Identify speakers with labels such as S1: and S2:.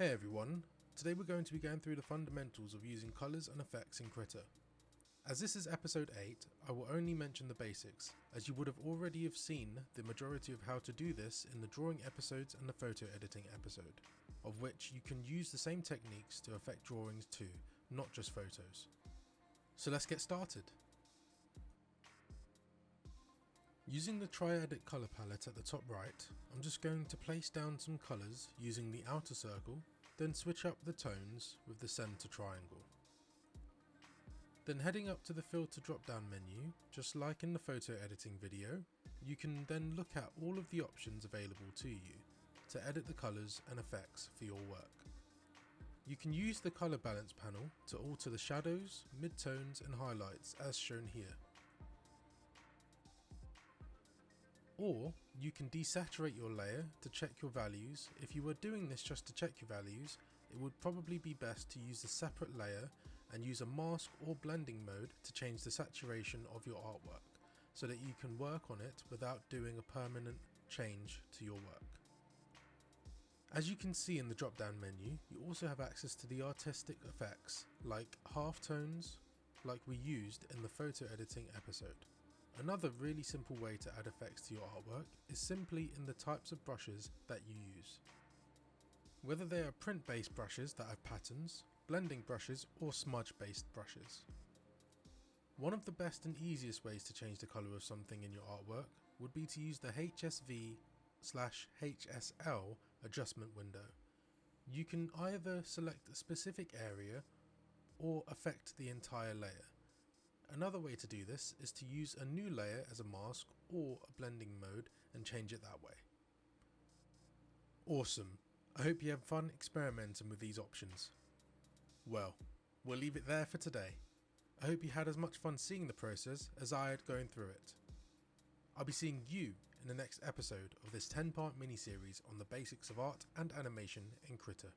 S1: Hey everyone, today we're going to be going through the fundamentals of using colours and effects in Krita. As this is episode 8, I will only mention the basics, as you would have already seen the majority of how to do this in the drawing episodes and the photo editing episode, of which you can use the same techniques to affect drawings too, not just photos. So let's get started. Using the triadic colour palette at the top right, I'm just going to place down some colours using the outer circle, then switch up the tones with the centre triangle. Then heading up to the filter drop down menu, just like in the photo editing video, you can then look at all of the options available to you to edit the colours and effects for your work. You can use the colour balance panel to alter the shadows, midtones and highlights as shown here. Or you can desaturate your layer to check your values. If you were doing this just to check your values, it would probably be best to use a separate layer and use a mask or blending mode to change the saturation of your artwork so that you can work on it without doing a permanent change to your work. As you can see in the drop down menu, you also have access to the artistic effects like halftones, like we used in the photo editing episode. Another really simple way to add effects to your artwork is simply in the types of brushes that you use. Whether they are print based brushes that have patterns, blending brushes or smudge based brushes. One of the best and easiest ways to change the colour of something in your artwork would be to use the HSV/HSL adjustment window. You can either select a specific area or affect the entire layer. Another way to do this is to use a new layer as a mask or a blending mode and change it that way. Awesome, I hope you have fun experimenting with these options. Well, we'll leave it there for today. I hope you had as much fun seeing the process as I had going through it. I'll be seeing you in the next episode of this 10-part mini-series on the basics of art and animation in Krita.